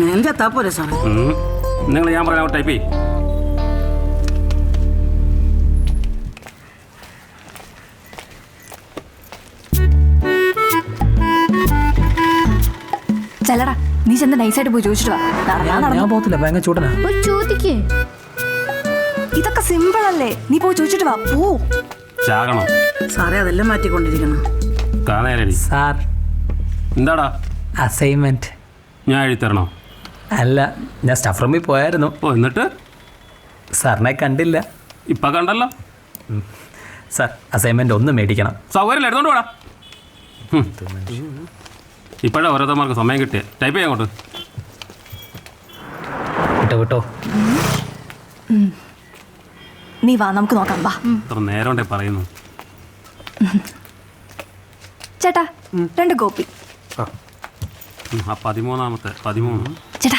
എന്താ താപ്പോലെ സാർ നിങ്ങൾ ഞാൻ പറയാം ടൈപ്പ് ചെയ്യും. ചെല്ലടാ, നീ ചെന്ന് നൈസായിട്ട് പോയി ചോദിച്ചിട്ട് വാ. ഞാൻ പോകത്തില്ല, ഭയങ്കര ചൂടനാ. ചോദിക്കേ, ഇതൊക്കെ സിമ്പിൾ അല്ലേ? നീ പോയി ചോദിച്ചിട്ട് വാ. പോ. ചാകണം സാറേ, അതെല്ലാം മാറ്റിക്കൊണ്ടിരിക്കണം. കാണാനടി സാർ, എന്താടാ അസൈൻമെന്റ്. ഞാൻ എഴുതിത്തരണോ? അല്ല, ഞാൻ സ്റ്റാഫ് റൂമിൽ പോയായിരുന്നു. ഓ, എന്നിട്ട് സാറിനെ കണ്ടില്ല. ഇപ്പം കണ്ടല്ലോ. സാർ, അസൈൻമെന്റ് ഒന്ന് മേടിക്കണം. സൗകര്യം എടുത്തോണ്ട് പോടാ. ഇപ്പോഴേ ഓരോരുത്തർക്ക് സമയം കിട്ടിയ ടൈപ്പ് ചെയ്യാൻ അങ്ങോട്ട്. വിട്ടോ വിട്ടോ. നീ വാ, നമുക്ക് നോക്കാം. വാ ഇത്ര നേരം കൊണ്ടേ പറയുന്നു. ചേട്ടാ, 2 കോപ്പി. ആ 13 ചേട്ടാ,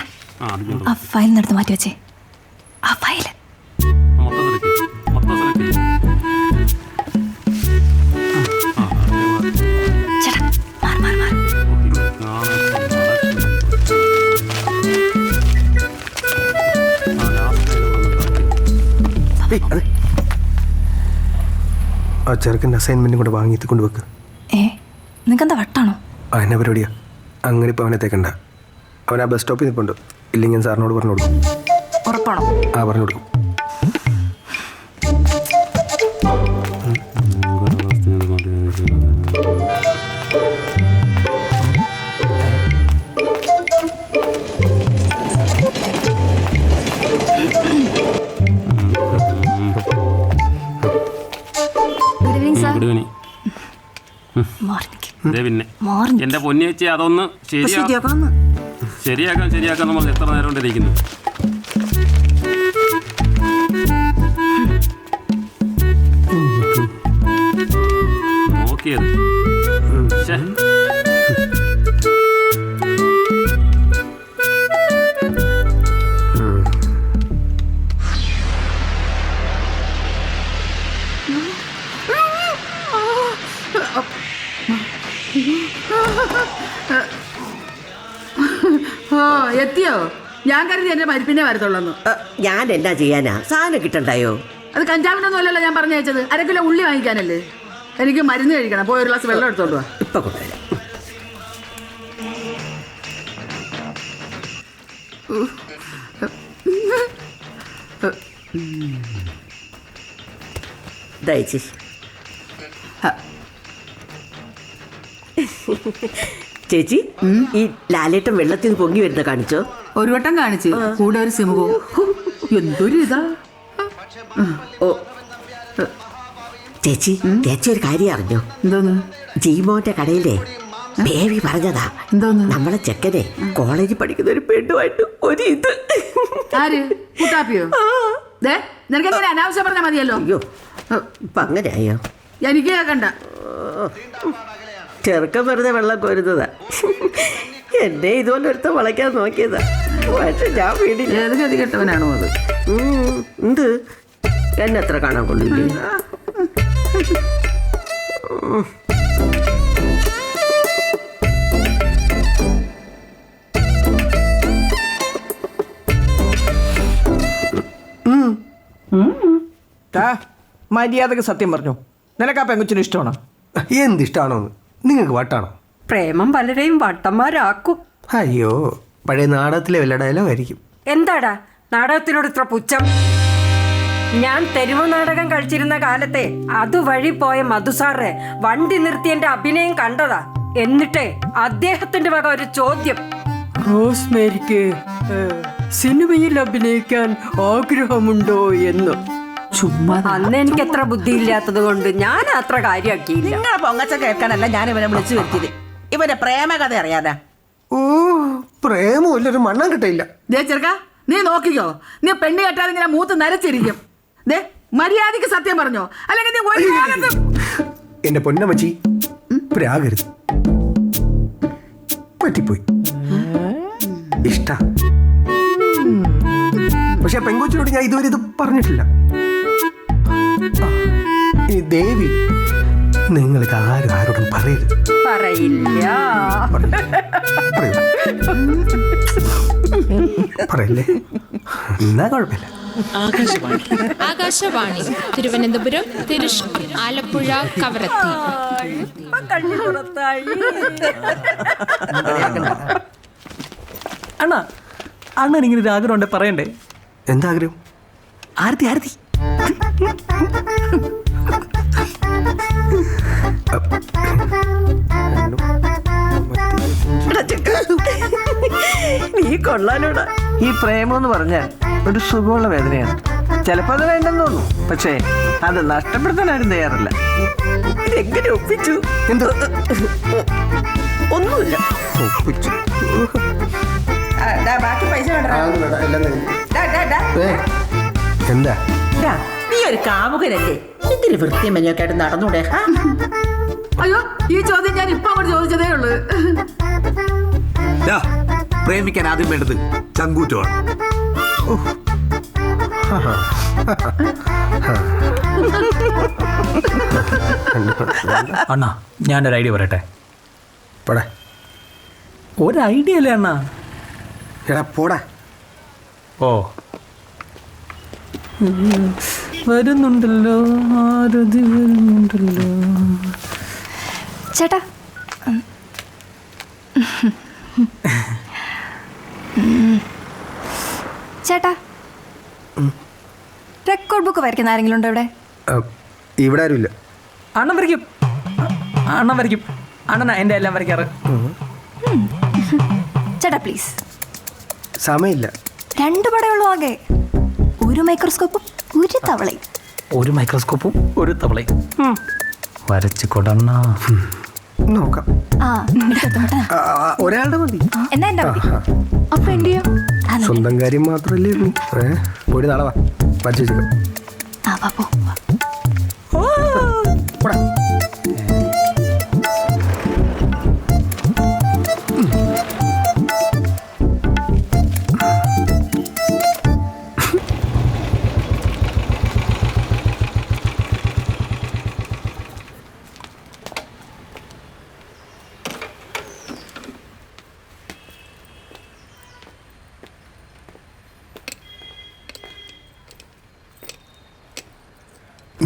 ആ ഫയൽ എടുത്ത് മാറ്റി വെച്ചേ. ആ ഫയൽ മൊത്തം സെലക്ട് ചേട്ടാ, മാറ് മാറ് മാറ്. ആ ചെറുക്കൻ്റെ അസൈൻമെൻറ്റും കൂടെ വാങ്ങിയിട്ട് കൊണ്ടുവെക്ക്. നിനക്കെന്താ വട്ടാണോ? എന്നെ പരിപാടിയാ. അങ്ങനെ ഇപ്പോൾ അവനെ തേക്കണ്ട. അവൻ ആ ബസ് സ്റ്റോപ്പിൽ നിൽപ്പുണ്ട്. ഇല്ലെങ്കിൽ ഞാൻ സാറിനോട് പറഞ്ഞു കൊടുക്കും. ഉറപ്പാണോ? ആ, പറഞ്ഞു കൊടുക്കും. Good evening sir. Good evening. മാറി നിൽക്ക്. പിന്നെ മാറി നിൽക്ക്. എൻ്റെ പൊന്നി വെച്ച് അതൊന്ന് ശരിയാക്കാന്ന്. ശരിയാക്കാൻ നമ്മൾ എത്ര നേരം കൊണ്ടിരിക്കുന്നു. നോക്കിയത് ഓ, എത്തിയോ? ഞാൻ കരുതി എന്റെ മരിപ്പിനെ വരത്തുള്ളൂ. ഞാൻ എന്നാ ചെയ്യാനാ? സാധനം കിട്ടണ്ടായോ? അത് കഞ്ചാവിനൊന്നും അല്ലല്ലോ ഞാൻ പറഞ്ഞയച്ചത്. 1 കിലോ ഉള്ളി വാങ്ങിക്കാനല്ലേ. എനിക്ക് മരുന്ന് കഴിക്കണം. പോയി 1 ഗ്ലാസ് വെള്ളം എടുത്തോണ്ട് വാ. ഇപ്പൊ കൊണ്ടുവരാം. ദയച്ചി ചേച്ചി, ഈ ലാലേട്ടൻ വെള്ളത്തിൽ നിന്ന് പൊങ്ങി വരുന്ന കാണിച്ചോ? ഒരു വട്ടം കാണിച്ച്, കൂടെ ഒരു സിമുഖവും. എന്തൊരു ഇതാ. ഓ ചേച്ചി, ചേച്ചി ഒരു കാര്യം അറിഞ്ഞോ? എന്തോന്ന്? ജീമോന്റെ കടയിലെ ബേബി പറഞ്ഞതാ, എന്തോന്ന്? നമ്മളെ ചെക്കനെ കോളേജിൽ പഠിക്കുന്ന ഒരു പെണ്ണുമായിട്ട് ഒരു ഇത്. ആര്? കുട്ടാപ്പിയോ? ദേ, നിനക്കെങ്ങനെ അനാവശ്യം പറഞ്ഞാൽ മതിയല്ലോ. അയ്യോ, ഇപ്പൊ അങ്ങനെയായോ? എനിക്ക് കേൾക്കണ്ട. ചെറുക്കം വെറുതെ വെള്ളം കോരുന്നതാ. എന്നെ ഇതുപോലെ ഒരുത്ത വളയ്ക്കാൻ നോക്കിയതാ. പക്ഷെ ഞാൻ വീടില്ല. ഏത് ഗതി കെട്ടവനാണോ അത്? എന്ത് എന്നെ എത്ര കാണാൻ കൊള്ളില്ലേ? മര്യാദക്ക് സത്യം പറഞ്ഞു. നിനക്ക് ആ പെങ്കുച്ചിന് ഇഷ്ടമാണോ? എന്ത് ഇഷ്ടമാണോന്ന്? നിങ്ങൾക്ക് വട്ടാണോ? പ്രേമം പലരെയും വട്ടന്മാരാക്കും. അയ്യോ, പഴയ നാടകത്തിലെ വല്ല ഡയലോഗ് ആയിരിക്കും. എന്താടാ നാടകത്തിനോട് ഇത്ര പുച്ഛം? ഞാൻ തെരുവ് നാടകം കളിച്ചിരുന്ന കാലത്തെ അതുവഴി പോയ മധുസാറെ വണ്ടി നിർത്തി എന്റെ അഭിനയം കണ്ടതാ. എന്നിട്ട് അദ്ദേഹത്തിന്റെ വക ഒരു ചോദ്യം, റോസ്മേരിക്ക് സിനിമയിൽ അഭിനയിക്കാൻ ആഗ്രഹമുണ്ടോ എന്ന്. ചുമ്മാ അന്ന് എനിക്ക് എത്ര ബുദ്ധിയില്ലാത്തത് കൊണ്ട് ഞാൻ അത്ര കാര്യമാക്കിയില്ല. നിങ്ങളെ പൊങ്ങച്ച കേൾക്കാനല്ല ഞാൻ ഇവനെ വിളിച്ചു വരുത്തിയത്. ഇവന്റെ പ്രേമകഥ അറിയാനാ. ഓ, പ്രേമമില്ലൊരു മണ്ണം കിട്ടില്ല. ദേ ചെറുക്ക, നീ നോക്കിക്കോ. നീ പെണ്ണ് കെട്ടാതെ ഇങ്ങനെ മൂത്ത് നരച്ചിരിക്കും. ദേ, മര്യാദക്ക് സത്യം പറഞ്ഞോ, അല്ലെങ്കിൽ നീ ഒരു കാലത്തും. എന്റെ പൊന്നമ്മച്ചി, പ്രാകരുത്. പറ്റിപ്പോയി. ഇഷ്ട. പക്ഷെ പെങ്കൊച്ചിനോട് ഞാൻ ഇതുവരെ ഇത് പറഞ്ഞിട്ടില്ല. ഈ ദേവി, നിങ്ങളിത് ആരും ആരോടും പറയരുത്. പറയില്ല. പറയില്ലേ? എന്നാ കുഴപ്പമില്ല. ആകാശവാണി തിരുവനന്തപുരം, തൃശൂർ, ആലപ്പുഴ, കവരത്തി. അണ്ണാ അണ്ണൻ ഇങ്ങനെ ഒരു ആഗ്രഹം ഉണ്ട് പറയണ്ടേ? എന്താ ആഗ്രഹം? ആരതി ആരതി നീ കൊള്ളാലോടാ. ഈ പ്രേമം എന്ന് പറഞ്ഞാൽ ഒരു സുഖമുള്ള വേദനയാണ്. ചിലപ്പോൾ അത് വേണ്ടെന്ന് തോന്നും, പക്ഷേ അത് നഷ്ടപ്പെടുത്താൻ ആരും തയ്യാറല്ല. ഇതെങ്ങനെ ഒപ്പിച്ചു? എന്തോ ഒന്നുമില്ല. ഒപ്പിച്ചു. ബാക്കി പൈസ എന്താ? നീ ഒരു കാമുകനല്ലേ? ഇതിന് വൃത്തിയും മെനയൊക്കെ ആയിട്ട് നടന്നൂടെ? അയ്യോ, ഈ ചോദ്യം ഞാൻ ഇപ്പൊ അങ്ങോട്ട് ചോദിച്ചതേ ഉള്ളൂ. പ്രേമിക്കാൻ ആദ്യം വേണ്ടത് ചങ്കൂറ്റമാണ്. അണ്ണാ ഞാനൊരു ഐഡിയ പറയട്ടെ. പോടാ. ഒരു ഐഡിയ അല്ലേ അണ്ണാ? എടാ പോടാ. ഓ വരുന്നുണ്ടല്ലോ, ആരതി വരുന്നുണ്ടല്ലോ. ചേട്ടാ ചേട്ടാ റെക്കോർഡ് ബുക്ക് വരയ്ക്കുന്ന ആരെങ്കിലും ഉണ്ടോ ഇവിടെ? ഇവിടെ ആരുമില്ല. അണ്ണൻ വരയ്ക്കും, അണ്ണൻ വരയ്ക്കും. അണ്ണനാ എൻ്റെ എല്ലാം വരയ്ക്കാറ്. ചേട്ടാ പ്ലീസ്. സമയമില്ല. 2 പടയുള്ളൂ ആകെ. ഒരു മൈക്രോസ്കോപ്പും ഒരു തവളയും. ഒരു മൈക്രോസ്കോപ്പും ഒരു തവളയും വരച്ച് കൊടണ്ണ. നോക്കാം. ആ എടുത്തോട്ടെ. ഒരാളുടെ മതി. എന്നാ എൻ്റെ മതി. അപ്പൊ എന്റെയോ? സ്വന്തം കാര്യം മാത്രല്ലേ ഉള്ളൂ. പോയി നാളെ വാ, വരച്ച് വെച്ചേക്കാം. ആ വാ പോ. പോടാ.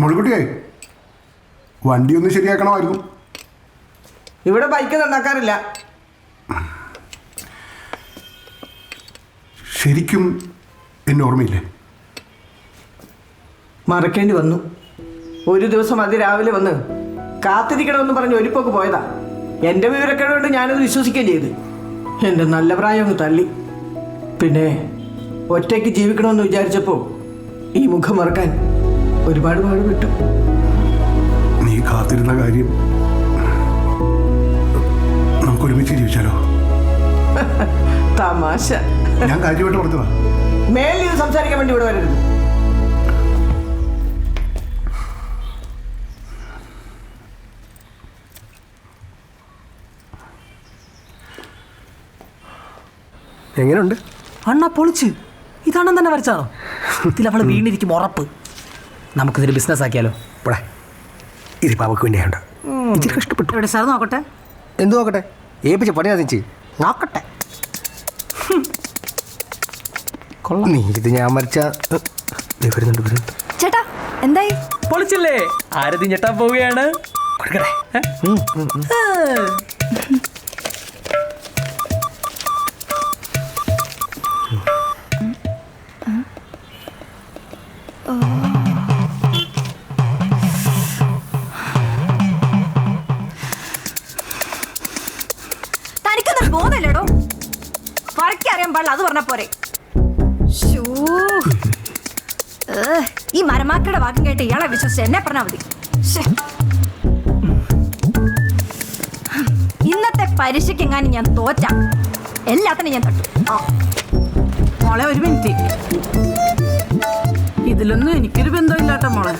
മുഴുകുട്ടിയായി വണ്ടി ഒന്ന് ശരിയാക്കണമായിരുന്നു. ഇവിടെ ബൈക്ക് നന്നാക്കാറില്ല. ശരിക്കും എന്നെ ഓർമ്മയില്ലേ? മറക്കേണ്ടി വന്നു. ഒരു ദിവസം അതിരാവിലെ വന്ന് കാത്തിരിക്കണമെന്ന് പറഞ്ഞ് ഒരുപ്പൊക്കെ പോയതാ. എൻ്റെ വിവരക്കേട് കൊണ്ട് ഞാനത് വിശ്വസിക്കുകയും ചെയ്തു. എൻ്റെ നല്ല പ്രായം ഒന്ന് തള്ളി. പിന്നെ ഒറ്റയ്ക്ക് ജീവിക്കണമെന്ന് വിചാരിച്ചപ്പോൾ ഈ മുഖം മറക്കാൻ ഒരുപാട് പാടുപെട്ടു. നീ കാത്തിരുന്ന കാര്യം നമുക്ക് ഒരുമിച്ച് ജീവിച്ചാലോ? തമാശ. ഞാൻ കാര്യമായിട്ട് പറഞ്ഞതാ. മേലിൽ ഇത് സംസാരിക്കാൻ വേണ്ടി ഇവിടെ വരരുത്. എങ്ങനെയുണ്ട്? അണ്ണാ പൊളിച്ച്. ഇതാണെന്ന് തന്നെ വരച്ചാണോ? ഇതിൽ അവൾ വീണിരിക്കും ഉറപ്പ്. നമുക്കിതൊരു ബിസിനസ് ആക്കിയാലോ? പോടാ. ഇതിപ്പോൾ അവൾക്ക് വേണ്ടിയുണ്ട്. ഇച്ചിരി കഷ്ടപ്പെട്ടു. ഇവിടെ സാർ നോക്കട്ടെ. എന്തു നോക്കട്ടെ? ഏപ്പിച്ച പണി അതിച്ച് നോക്കട്ടെ. കൊള്ളാം. നീ ഇത് ഞാൻ വരച്ച വരുന്നുണ്ട്. ചേട്ടാ എന്തായി? പൊളിച്ചില്ലേ? ആരതി ഞെട്ടാൻ പോവുകയാണ്. കൊടുക്കട്ടെ. തനിക്കൊന്നും ബോധമില്ലടോ. വരയ്ക്കറിയാൻ പാടില്ല, അത് പറഞ്ഞ പോരെ. ഈ മരമാക്കയുടെ വാക്കും കേട്ട് ഇയാളെ വിശ്വസിച്ച് എന്നെ പറഞ്ഞാൽ മതി. ഇന്നത്തെ പരീക്ഷയ്ക്കെങ്ങാനും ഞാൻ തോറ്റ എല്ലാത്തിനും ഞാൻ തട്ടു. മോളെ ഒരു മിനിറ്റ്. ഇതിലൊന്നും എനിക്കൊരു ബന്ധമില്ലാട്ടോ മോളെ.